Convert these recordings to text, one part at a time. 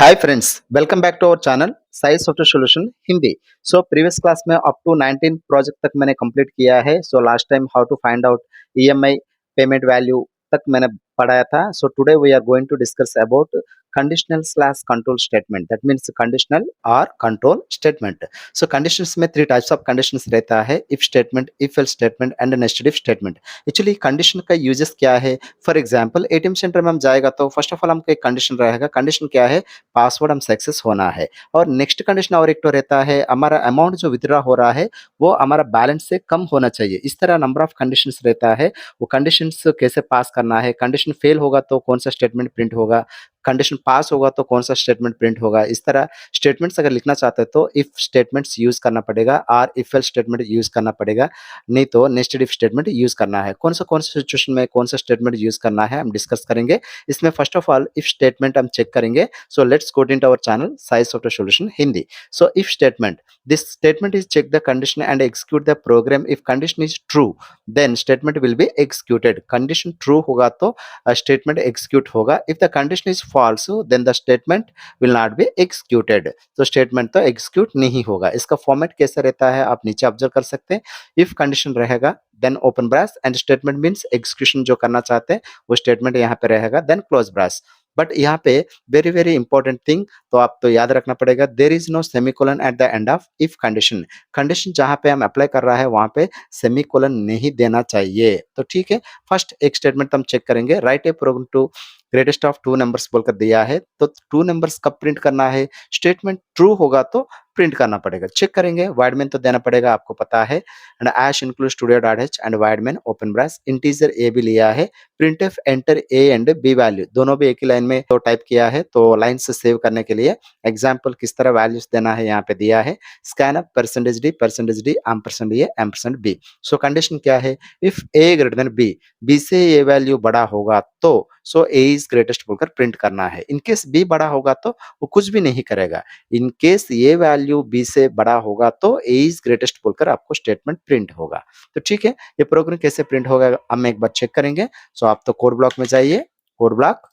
Hi friends, welcome back to our channel size software solution Hindi. So previous class में up to 19 project तक मैंने complete किया है। So last time how to find out EMI payment value तक मैंने पढ़ाया था। So today we are going to discuss about conditional slash control statement, that means conditional और कंट्रोल स्टेटमेंट। सो कंडीशंस में थ्री टाइप्स ऑफ कंडीशंस रहता है, if statement, if else statement and nested if statement. Actually condition का uses क्या है? For example ATM centre में हम जाएगा तो फर्स्ट ऑफ ऑल हमको एक कंडीशन रहेगा। कंडीशन क्या है? पासवर्ड हम सक्सेस होना है। और नेक्स्ट कंडीशन और एक तो रहता है, हमारा अमाउंट जो विथड्रॉ हो रहा है वो हमारा बैलेंस से कम होना चाहिए। इस तरह नंबर ऑफ कंडीशंस रहता है। वो कंडीशंस कैसे पास करना है, कंडीशन फेल होगा तो कौन सा स्टेटमेंट प्रिंट होगा, कंडीशन पास होगा तो कौन सा स्टेटमेंट प्रिंट होगा। इस तरह स्टेटमेंट्स अगर लिखना चाहते हैं तो इफ स्टेटमेंट्स यूज करना पड़ेगा और इफ एल्स स्टेटमेंट यूज करना पड़ेगा, नहीं तो नेस्टेड इफ स्टेटमेंट यूज करना है। कौन सा सिचुएशन में कौन सा स्टेटमेंट यूज करना है हम डिस्कस करेंगे। इसमें first of all if statement हम चेक करेंगे। So let's go into our channel Sai Software Solution Hindi. So if statement, this statement is check the condition and execute the program. If condition is true, then statement will be executed. Condition true होगा तो statement execute होगा. If the condition is false, then the statement will not be executed. तो statement तो execute नहीं होगा। इसका format कैसा रहता है आप नीचे ऑब्जर्व कर सकते हैं। if condition रहेगा then open brace and statement means execution जो करना चाहते हैं वो statement यहाँ पे रहेगा then close brace। बट यहाँ पे वेरी वेरी इंपॉर्टेंट थिंग तो आप तो याद रखना पड़ेगा, there is no semicolon at the end of if condition. Condition जहाँ पे हम अप्लाई कर रहा है वहाँ पे सेमीकोलन नहीं देना चाहिए। तो ठीक है, फर्स्ट एक स्टेटमेंट हम चेक करेंगे। Write a program to greatest of two numbers बोलकर दिया है, तो टू नंबर्स कब प्रिंट करना है? स्टेटमेंट ट्रू होगा तो प्रिंट करना पड़ेगा। चेक करेंगे, वाइड मेन तो देना पड़ेगा, आपको पता है। And hash include studio dot H and void main open brace, integer A भी लिया है। Print F enter A and B value दोनों भी एक ही लाइन में तो टाइप किया है। तो लाइन से सेव करने के लिए एग्जाम्पल किस तरह वैल्यूज देना है यहाँ पे दिया है। Scanf percentage D ampersand A ampersand B. So condition क्या है? If A greater than B, B से ए वैल्यू बड़ा होगा तो सो ए इज ग्रेटेस्ट बोलकर प्रिंट करना है। इनकेस बी बड़ा होगा तो वो कुछ भी नहीं करेगा। इनकेस ये वैल्यू बी से बड़ा होगा तो ए इज ग्रेटेस्ट बोलकर आपको स्टेटमेंट प्रिंट होगा। तो ठीक है, ये प्रोग्राम कैसे प्रिंट होगा हम एक बार चेक करेंगे। सो आप तो कोड ब्लॉक में जाइए, कोड ब्लॉक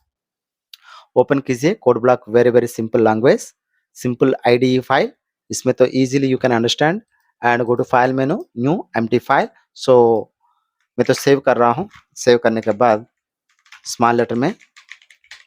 ओपन कीजिए। Code block very very simple language, simple IDE file. इसमें तो easily you can understand and go to file menu, new empty file. So मैं तो सेव कर रहा हूँ। सेव करने के बाद स्मॉल लेटर में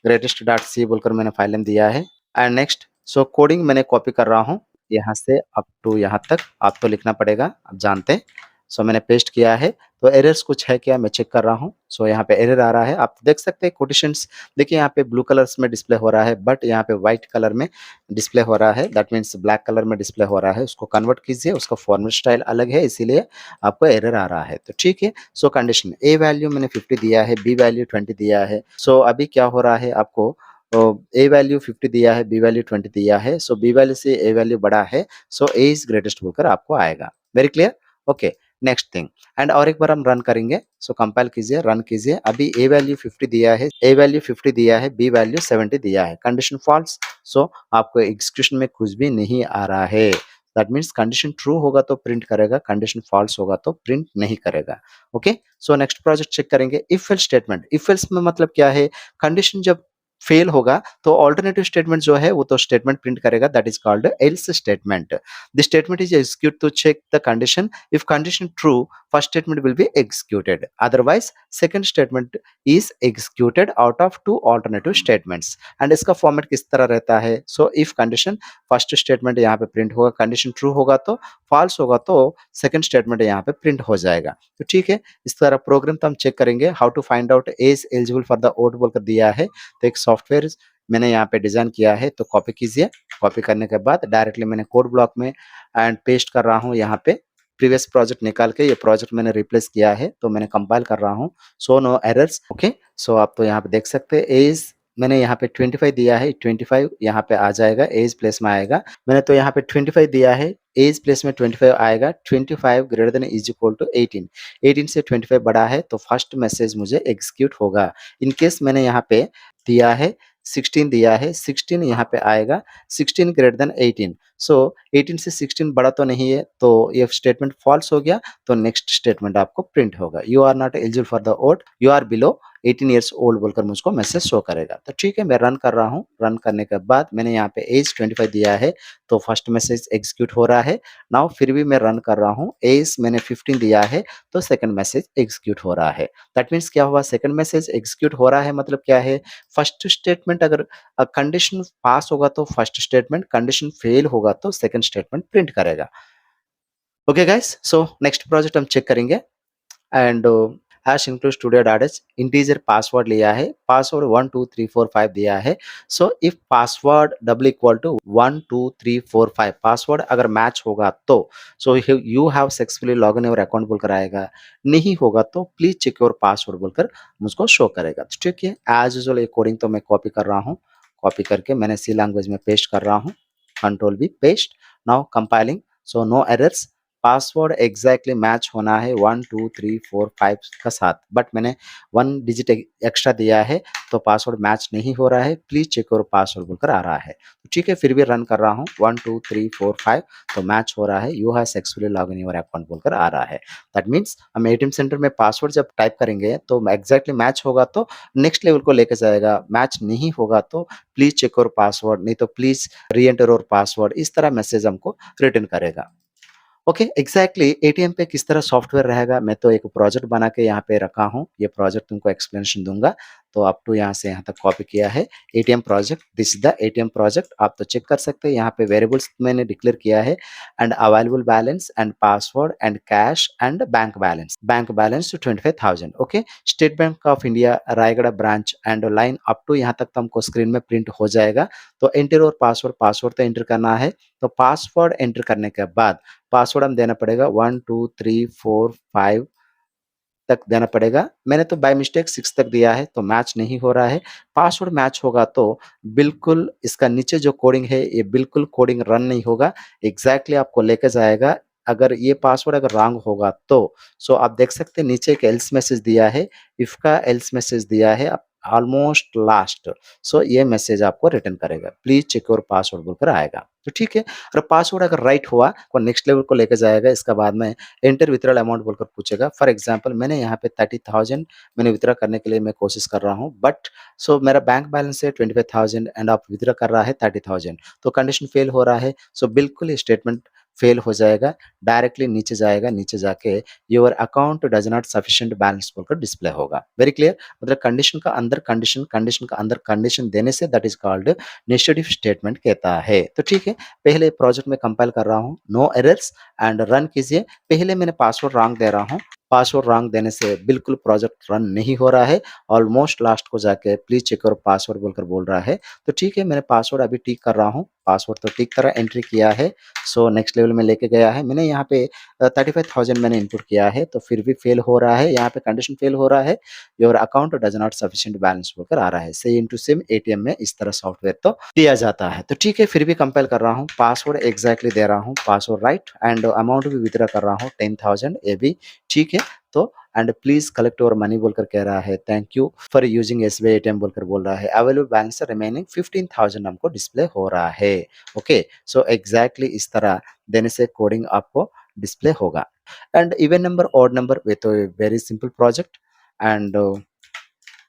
ग्रेटेस्ट डॉट सी बोलकर मैंने फाइल नेम दिया है। एंड नेक्स्ट सो कोडिंग मैंने कॉपी कर रहा हूँ यहाँ से अप टू यहाँ तक, आप तो लिखना पड़ेगा, आप जानते हैं। सो मैंने पेस्ट किया है। तो एरर्स कुछ है क्या मैं चेक कर रहा हूँ। सो यहाँ पे एरर आ रहा है, आप देख सकते हैं। कोटेशंस देखिए यहाँ पे ब्लू कलर्स में डिस्प्ले हो रहा है, बट यहाँ पे व्हाइट कलर में डिस्प्ले हो रहा है, दैट मीन्स ब्लैक कलर में डिस्प्ले हो रहा है। उसको कन्वर्ट कीजिए, उसका फॉर्मेट स्टाइल अलग है इसीलिए आपको एरर आ रहा है। तो ठीक है, सो कंडीशन ए वैल्यू मैंने 50 दिया है, बी वैल्यू 20 दिया है। सो अभी क्या हो रहा है आपको, तो ए वैल्यू 50 दिया है, बी वैल्यू 20 दिया है। सो बी वैल्यू से ए वैल्यू बड़ा है, सो ए इज ग्रेटेस्ट बोलकर आपको आएगा। Very clear? Okay, next thing. And और एक बार हम रन करेंगे। सो कंपाइल कीजिए, रन कीजिए। अभी ए वैल्यू 50 दिया है, ए वैल्यू 50 दिया है, बी वैल्यू 70 दिया है। कंडीशन फॉल्स, सो आपको एग्जीक्यूशन में कुछ भी नहीं आ रहा है। दैट मीन्स कंडीशन ट्रू होगा तो प्रिंट करेगा, कंडीशन फॉल्स होगा तो प्रिंट नहीं करेगा। Okay, so next project check करेंगे। If else statement. If else में मतलब क्या है? कंडीशन जब फेल होगा तो ऑल्टरनेटिव स्टेटमेंट जो है वो तो स्टेटमेंट प्रिंट करेगा, that is called else statement. The statement is execute to check the condition. If condition true, first statement will be executed, otherwise second statement is executed out of two alternative statements. And इसका format किस तरह रहता है? So if condition, first statement यहाँ पे print होगा, condition true होगा तो, फॉल्स होगा तो सेकंड स्टेटमेंट यहाँ पे प्रिंट हो जाएगा। तो ठीक है, इस तरह प्रोग्राम तो हम चेक करेंगे। How to find out age eligible for the vote बोलकर दिया है। तो एक सॉफ्टवेयर मैंने यहाँ पे डिजाइन किया है, तो कॉपी कीजिए। कॉपी करने के बाद डायरेक्टली मैंने कोड ब्लॉक में एंड पेस्ट कर रहा हूँ यहाँ पे। प्रीवियस प्रोजेक्ट निकाल के ये प्रोजेक्ट मैंने रिप्लेस किया है, तो मैंने कंपाइल कर रहा हूँ। So no errors. Okay, so आप तो यहाँ पे देख सकते हैं एज मैंने यहाँ पे 25 दिया है, 25 यहाँ पे आ जाएगा, एज प्लेस में आएगा। मैंने तो यहाँ पे 25 दिया है, एज प्लेस में 25 आएगा। 25 greater than is equal to 18, 18 से 25 बड़ा है तो फर्स्ट मैसेज मुझे एग्जीक्यूट होगा। इनकेस मैंने यहाँ पे दिया है 16 दिया है, 16 यहाँ पे आएगा, 16 ग्रेटर देन 18। सो 18 से 16 बड़ा तो नहीं है, तो ये स्टेटमेंट फॉल्स हो गया। तो नेक्स्ट स्टेटमेंट आपको प्रिंट होगा, you are not eligible for the vote, you are below 18 years old बोलकर मुझको मैसेज शो करेगा। तो ठीक है, मैं रन कर रहा हूँ। रन करने के बाद मैंने यहाँ पे एज 25 दिया है, तो फर्स्ट मैसेज एग्जीक्यूट हो रहा है। नाउ फिर भी मैं रन कर रहा हूँ, एज मैंने 15 दिया है, तो सेकंड मैसेज एग्जीक्यूट हो रहा है। दैट मीन्स क्या हुआ, सेकंड मैसेज एग्जीक्यूट हो रहा है मतलब क्या है, फर्स्ट स्टेटमेंट अगर कंडीशन पास होगा तो फर्स्ट स्टेटमेंट, कंडीशन फेल होगा तो सेकंड स्टेटमेंट प्रिंट करेगा। ओके गाइस, सो नेक्स्ट प्रोजेक्ट हम चेक करेंगे। And hash include studio dots integer password लिया है, पासवर्ड 1 2 3 4 5 दिया है। So if password double equal to 1 2 3 4 5, password अगर मैच होगा तो so you have successfully log in your account बोलकर आएगा, नहीं होगा तो प्लीज चेक योर पासवर्ड बोलकर मुझको शो करेगा। तो ठीक है, एज यूजुअल ये कोडिंग तो मैं कॉपी कर रहा हूँ, कॉपी करके मैंने सी लैंग्वेज में पेस्ट कर रहा हूँ, कंट्रोल भी paste. Now compiling, so no errors, password exactly match होना है 1 2 3 4 5 का साथ, बट मैंने 1 डिजिट एक्स्ट्रा दिया है तो पासवर्ड मैच नहीं हो रहा है, प्लीज चेक योर पासवर्ड बोलकर आ रहा है। तो ठीक है, फिर भी रन कर रहा हूँ 1 2 3 4 5, तो मैच हो रहा है, you have successfully log in your account बोलकर आ रहा है। दैट मीन्स हम एटीएम सेंटर में पासवर्ड जब टाइप करेंगे तो एग्जैक्टली मैच होगा तो नेक्स्ट लेवल को लेकर जाएगा, मैच नहीं होगा तो प्लीज चेक योर पासवर्ड, नहीं तो प्लीज री एंटर योर पासवर्ड, इस तरह मैसेज हमको रिटर्न करेगा। ओके, एग्जैक्टली एटीएम पे किस तरह सॉफ्टवेयर रहेगा, मैं तो एक प्रोजेक्ट बना के यहाँ पे रखा हूँ, ये प्रोजेक्ट तुमको एक्सप्लेनेशन दूंगा। तो अप टू यहाँ से यहाँ तक कॉपी किया है, ATM project, this is the ATM project, आप तो चेक कर सकते हैं। यहाँ पे वेरिएबल्स मैंने डिक्लेयर किया है, and available balance and password and cash and bank balance 25,000। Okay, state bank of India Raigarh branch and line up to यहाँ तक तो हमको स्क्रीन में प्रिंट हो जाएगा। तो एंटर और पासवर्ड, पासवर्ड तो एंटर करना है, तो पासवर्ड एंटर करने के बाद पासवर्ड हम देना पड़ेगा 1 2 3 4 5 तक देना पड़ेगा। मैंने तो बाय मिस्टेक 6 तक दिया है तो मैच नहीं हो रहा है। पासवर्ड मैच होगा तो बिल्कुल इसका नीचे जो कोडिंग है ये बिल्कुल कोडिंग रन नहीं होगा, एग्जैक्टली आपको लेके जाएगा। अगर ये पासवर्ड अगर रॉन्ग होगा तो सो आप देख सकते हैं नीचे एक एल्स मैसेज दिया है, इफ का एल्स मैसेज दिया है ऑलमोस्ट लास्ट, सो ये मैसेज आपको रिटर्न करेगा, प्लीज चेक योर पासवर्ड बोलकर आएगा। तो ठीक है, और पासवर्ड अगर राइट हुआ तो नेक्स्ट लेवल को लेकर जाएगा। इसका बाद में एंटर विथड्रॉल अमाउंट बोलकर पूछेगा। फॉर एग्जांपल मैंने यहाँ पे 30,000 मैंने विथड्रॉ करने के लिए मैं कोशिश कर रहा हूँ, बट सो मेरा बैंक बैलेंस है 25,000 एंड आप विथड्रॉ कर रहा है 30,000, तो कंडीशन फेल हो रहा है। सो बिल्कुल ये स्टेटमेंट फेल हो जाएगा, डायरेक्टली नीचे जाएगा, नीचे जाके your account does not sufficient balance बोलकर डिस्प्ले होगा। वेरी क्लियर, मतलब कंडीशन का अंदर कंडीशन, कंडीशन का अंदर कंडीशन देने say that is called nested if statement कहता है। तो ठीक है, पहले प्रोजेक्ट में कंपाइल कर रहा हूँ, नो एरर्स एंड रन कीजिए। पहले मैंने पासवर्ड रॉन्ग दे रहा हूँ, पासवर्ड रॉन्ग देने से बिल्कुल प्रोजेक्ट रन नहीं हो रहा है, ऑलमोस्ट लास्ट को जाके प्लीज चेक और पासवर्ड बोलकर बोल रहा है। तो ठीक है, मैंने पासवर्ड अभी ठीक कर रहा हूँ, पासवर्ड तो ठीक तरह एंट्री किया है। सो नेक्स्ट लेवल में लेके गया है, मैंने यहाँ पे 35,000 मैंने इनपुट किया है, तो फिर भी फेल हो रहा है, यहाँ पे कंडीशन फेल हो रहा है, your account does not sufficient balance बोलकर आ रहा है। सेम टू सेम एटीएम में इस तरह सॉफ्टवेयर तो दिया जाता है। तो ठीक है, फिर भी कंपेल कर रहा हूँ, पासवर्ड एग्जैक्टली दे रहा हूँ, पासवर्ड राइट एंड अमाउंट भी विथड्रॉ कर रहा हूँ 10,000, ये भी ठीक है। तो and please collect your money बोलकर कह रहा है, thank you for using SBI ATM बोलकर बोल रहा है, अवेलेबल बैलेंस रिमेनिंग 15,000 हमको डिस्प्ले हो रहा है। ओके, सो एग्जैक्टली इस तरह देने से कोडिंग आपको डिस्प्ले होगा। And even number odd number, वे तो वेरी सिंपल प्रोजेक्ट। एंड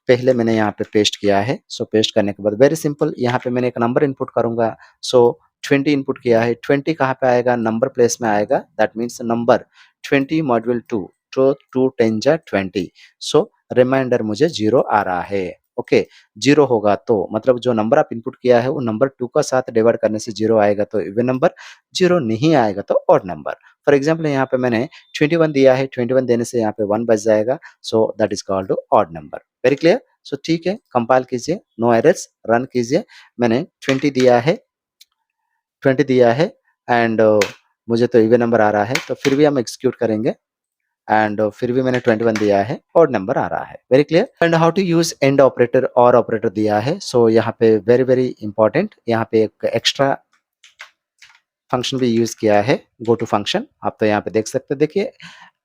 पहले मैंने यहाँ पे पेस्ट किया है, सो पेस्ट करने के बाद वेरी सिंपल, यहाँ पे मैंने एक नंबर इनपुट करूंगा। सो 20 इनपुट किया है, 20 कहाँ पे आएगा, नंबर प्लेस में आएगा, दैट मीन्स नंबर 20 मॉड्यूल 2, तो 2 10 जा 20, सो रिमाइंडर मुझे 0 आ रहा है। ओके, 0 होगा तो मतलब जो नंबर आप इनपुट किया है वो नंबर 2 का साथ डिवाइड करने से 0 आएगा तो इवन नंबर, 0 नहीं आएगा तो ऑड नंबर। फॉर एग्जाम्पल यहाँ पे मैंने 21 दिया है, 21 देने से यहाँ पे 1 बच जाएगा, so that is called odd number. Very clear, so ठीक है, कंपाइल कीजिए, नो एरर्स, रन कीजिए। मैंने 20 दिया है एंड मुझे तो इवन नंबर आ रहा है, तो फिर भी हम एग्जीक्यूट करेंगे एंड फिर भी मैंने 21 दिया है, ऑड नंबर आ रहा है। Very clear, and how to use and operator और ऑपरेटर दिया है। सो यहाँ पे वेरी वेरी इंपॉर्टेंट, यहाँ पे एक एक्स्ट्रा फंक्शन भी यूज किया है, गो टू फंक्शन, आप तो यहाँ पे देख सकते हैं। देखिए,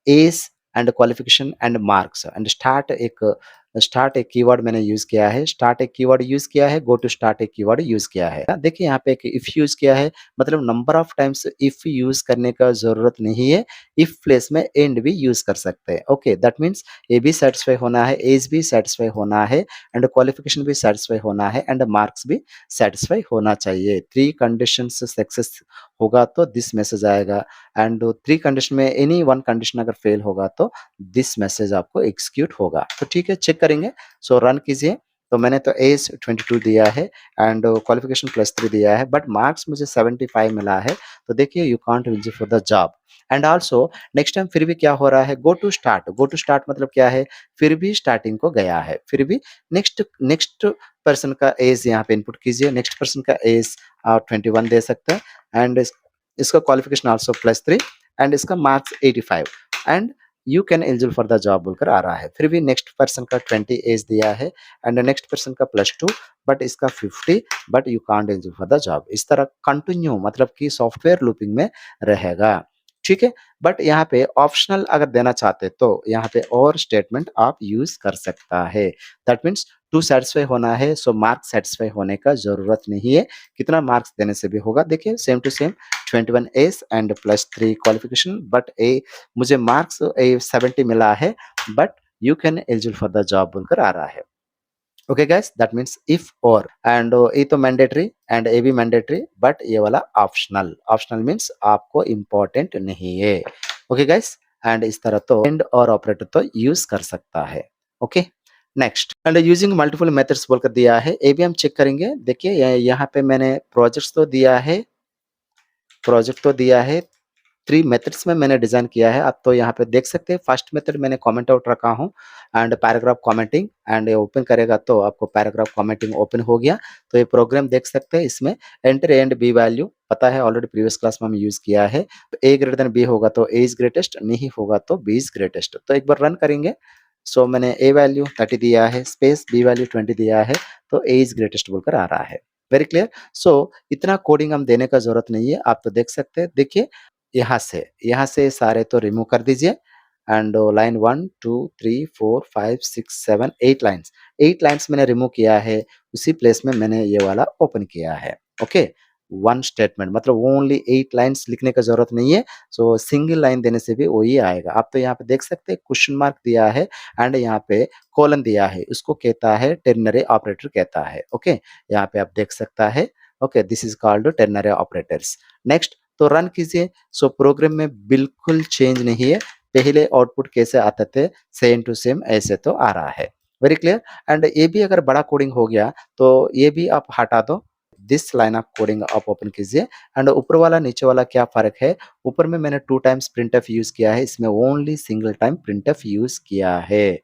age and qualification and marks and start एक स्टार्ट एक कीवर्ड मैंने यूज़ किया है, स्टार्ट एक कीवर्ड यूज़ किया है, गो टू स्टार्ट एक कीवर्ड यूज़ किया है। देखिए यहाँ पे एक इफ यूज़ किया है, मतलब number of times if use करने का ज़रूरत नहीं है, इफ प्लेस में एंड भी यूज़ कर सकते हैं। ओके, दैट मीन्स ए भी सैटिस्फाई होना है, एज भी सैटिस्फाई होना है एंड क्वालिफिकेशन भी सैटिस्फाई होना है एंड मार्क्स भी सैटिस्फाई होना चाहिए। 3 कंडीशंस सक्सेस होगा तो दिस मैसेज आएगा एंड 3 कंडीशन में एनी वन कंडीशन अगर फेल होगा तो दिस मैसेज आपको एग्जीक्यूट होगा। तो ठीक है, चेक करेंगे। सो रन कीजिए। तो मैंने तो एज 22 दिया है एंड क्वालिफिकेशन +3 दिया है, बट मार्क्स मुझे 75 मिला है। तो देखिए you can't eligible for the job and also next time फिर भी क्या हो रहा है, गो टू स्टार्ट मतलब क्या है, फिर भी स्टार्टिंग को गया है, फिर भी नेक्स्ट नेक्स्ट पर्सन का एज यहाँ पे इनपुट कीजिए। नेक्स्ट पर्सन का एज 21 दे सकते हैं एंड इसका क्वालिफिकेशन आल्सो +3 एंड इसका marks 85 and you can eligible for the job बोलकर आ रहा है। फिर भी नेक्स्ट पर्सन का 20 एज दिया है एंड नेक्स्ट पर्सन का +2 बट इसका 50 but you can't eligible for the job. इस तरह कंटिन्यू मतलब कि सॉफ्टवेयर लूपिंग में रहेगा। ठीक है, बट यहाँ पे ऑप्शनल अगर देना चाहते तो यहाँ पे और स्टेटमेंट आप यूज कर सकता है। दैट मीन्स टू सेटिस्फाई होना है, सो मार्क्स सेटिस्फाई होने का जरूरत नहीं है, कितना मार्क्स देने से भी होगा। देखिए same to same 21 age and +3 qualification, but uh मुझे मार्क्स 70 मिला है but you can eligible for the job बोलकर आ रहा है। Okay guys, that means if और एंड ये तो मैंडेटरी एंड ये भी मैंडेटरी बट ये वाला ऑप्शनल। ऑप्शनल मीन्स आपको इम्पोर्टेंट नहीं है। ओके गाइस, एंड इस तरह तो एंड और ऑपरेटर तो यूज कर सकता है। Okay, next and using multiple methods बोलकर दिया है, ये भी हम चेक करेंगे। देखिए यहाँ पे मैंने प्रोजेक्ट तो दिया है 3 मेथड्स में मैंने डिज़ाइन किया है। आप तो यहाँ पे देख सकते हैं, फर्स्ट मेथड मैंने कमेंट आउट रखा हूँ एंड पैराग्राफ कमेंटिंग एंड ये ओपन करेगा तो आपको पैराग्राफ कमेंटिंग ओपन हो गया। तो ये प्रोग्राम देख सकते हैं, इसमें enter A and B value पता है, ऑलरेडी प्रीवियस क्लास में हम यूज़ किया है। तो ए ग्रेटर देन बी होगा तो ए इज़ ग्रेटेस्ट, नहीं होगा तो बी इज़ ग्रेटेस्ट। तो एक बार रन करेंगे। सो मैंने ए वैल्यू 30 दिया है, स्पेस बी वैल्यू 20 दिया है, तो ए इज़ ग्रेटेस्ट बोलकर आ रहा है। Very clear. सो इतना कोडिंग हम देने का ज़रूरत नहीं है, आप तो देख सकते हैं। देखिए यहाँ से सारे तो रिमूव कर दीजिए एंड लाइन 1 2 3 4 5 6 7 8 लाइन्स, 8 लाइन्स मैंने रिमूव किया है। उसी प्लेस में मैंने ये वाला ओपन किया है। ओके, वन स्टेटमेंट मतलब ओनली 8 लाइन्स लिखने का जरूरत नहीं है। सो सिंगल लाइन देने से भी वही आएगा। आप तो यहाँ पे देख सकते हैं क्वेश्चन मार्क दिया है एंड यहाँ पे कोलन दिया है, उसको कहता है टेर्नरी ऑपरेटर कहता है। ओके, यहाँ पे आप देख सकता है। Okay, this is called ternary operators. Next तो रन कीजिए। सो प्रोग्राम में बिल्कुल चेंज नहीं है, पहले आउटपुट कैसे आते थे सेम टू सेम ऐसे तो आ रहा है। Very clear. एंड ये भी अगर बड़ा कोडिंग हो गया तो ये भी आप हटा दो, दिस लाइन ऑफ कोडिंग आप ओपन कीजिए एंड ऊपर वाला नीचे वाला क्या फर्क है। ऊपर में मैंने 2 टाइम्स प्रिंटफ यूज किया है, इसमें only single time printf use किया है।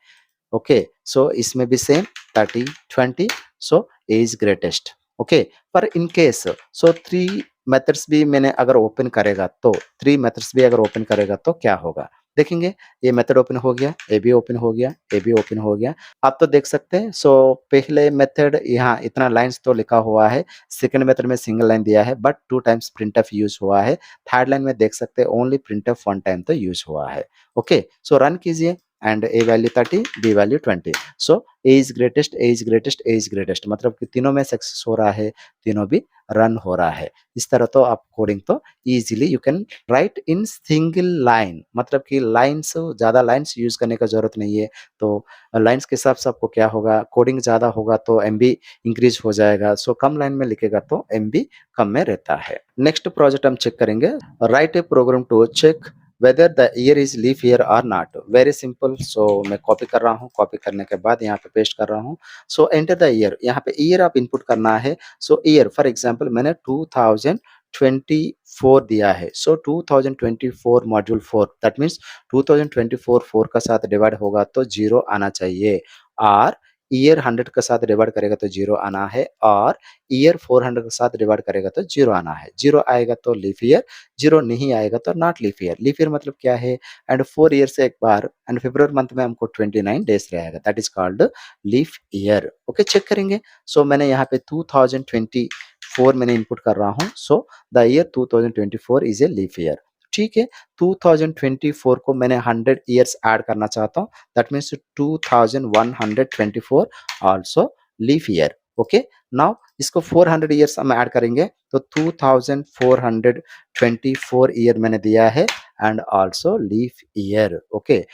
ओके, सो इसमें भी same 30 20, so A is greatest. Okay, पर इन केस सो 3 मेथड्स भी मैंने अगर ओपन करेगा तो 3 मेथड्स भी अगर ओपन करेगा तो क्या होगा देखेंगे। ये मेथड ओपन हो गया, ए भी ओपन हो गया, ए भी ओपन हो गया। आप तो देख सकते हैं। सो पहले मेथड यहाँ इतना लाइन्स तो लिखा हुआ है, सेकंड मेथड में सिंगल लाइन दिया है बट 2 टाइम्स प्रिंटफ यूज हुआ है। थर्ड लाइन में देख सकते हैं ओनली प्रिंटफ 1 टाइम तो यूज हुआ है। ओके, सो रन कीजिए and A value 30 B value 20। So A is greatest, A is greatest, A is greatest मतलब कि तीनों में सक्सेस हो रहा है, तीनों भी रन हो रहा है। इस तरह तो आप कोडिंग तो easily you can write in single line, मतलब कि लाइन्स ज़्यादा लाइन्स यूज करने का जरूरत नहीं है। तो लाइन्स के हिसाब से आपको क्या होगा, कोडिंग ज़्यादा होगा तो एमबी इंक्रीज हो जाएगा। सो कम लाइन में लिखेगा तो एमबी कम में रहता है। नेक्स्ट प्रोजेक्ट हम चेक करेंगे, write a program to check whether the year is leap year or not. Very simple. So मैं कॉपी कर रहा हूँ, कॉपी करने के बाद यहाँ पे पेस्ट कर रहा हूँ। सो एंटर द ईयर, यहाँ पे ईयर आप इनपुट करना है। सो ईयर फॉर एग्जांपल मैंने 2024 दिया है। सो 2024 मॉड्यूल 4 दैट मीन्स 2024 4 का साथ डिवाइड होगा तो 0 आना चाहिए, और ईयर 100 के साथ डिवाइड करेगा तो 0 आना है, और ईयर 400 के साथ डिवाइड करेगा तो 0 आना है। 0 आएगा तो लीफ ईयर, 0 नहीं आएगा तो not leaf year. Leaf year मतलब क्या है, एंड 4 ईयर से एक बार एंड फरवरी मंथ में हमको 29 डेज रहेगा, that is called leap year. Okay, check करेंगे। सो मैंने यहाँ पे 2024 मैंने इनपुट कर रहा हूँ। So the year 2024 is a leaf year. ठीक है, 2024 को मैंने 100 ईयर्स ऐड करना चाहता हूँ, that means 2124 also leaf year. Okay, now इसको 400 ईयर्स हम ऐड करेंगे तो 2424 ईयर मैंने दिया है and also leaf year. Okay,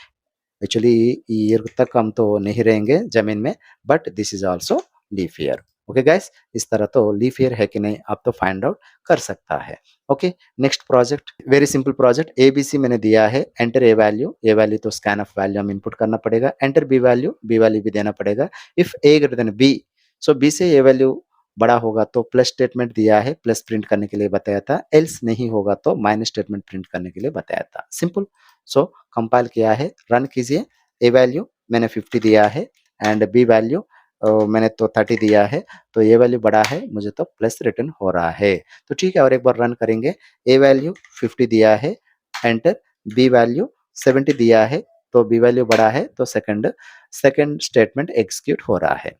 actually year तक हम तो नहीं रहेंगे जमीन में, but this is also leaf year. Okay guys, इस तरह तो लीफ ईयर है कि नहीं आप तो फाइंड आउट कर सकता है। Okay, next project, very simple project. ABC मैंने दिया है, एंटर ए वैल्यू तो स्कैन ऑफ वैल्यू हम इनपुट करना पड़ेगा, एंटर बी वैल्यू भी देना पड़ेगा। If A greater than B, so B से ए वैल्यू बड़ा होगा तो प्लस स्टेटमेंट दिया है, प्लस प्रिंट करने के लिए बताया था, एल्स नहीं होगा तो माइनस स्टेटमेंट प्रिंट करने के लिए बताया था। सिंपल। सो कंपाइल किया है, रन कीजिए। ए वैल्यू मैंने 50 दिया है एंड बी वैल्यू मैंने तो 30 दिया है, तो ए वैल्यू बड़ा है, मुझे तो प्लस रिटर्न हो रहा है। तो ठीक है, और एक बार रन करेंगे। ए वैल्यू 50 दिया है, एंटर। बी वैल्यू 70 दिया है, तो बी वैल्यू बड़ा है, तो सेकंड स्टेटमेंट एग्जीक्यूट हो रहा है।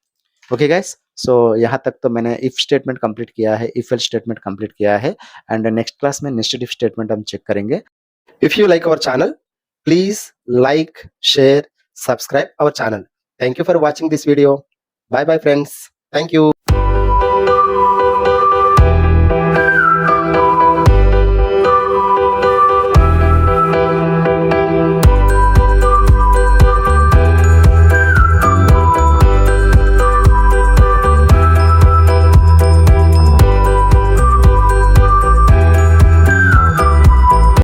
ओके गाइस, सो यहाँ तक तो मैंने इफ स्टेटमेंट कंप्लीट किया है, इफ एल्स स्टेटमेंट कंप्लीट किया है एंड नेक्स्ट क्लास में नेस्टेड इफ स्टेटमेंट हम चेक करेंगे। If you like our channel, please like, share, subscribe our channel. Thank you for watching this video. Bye bye friends. Thank you.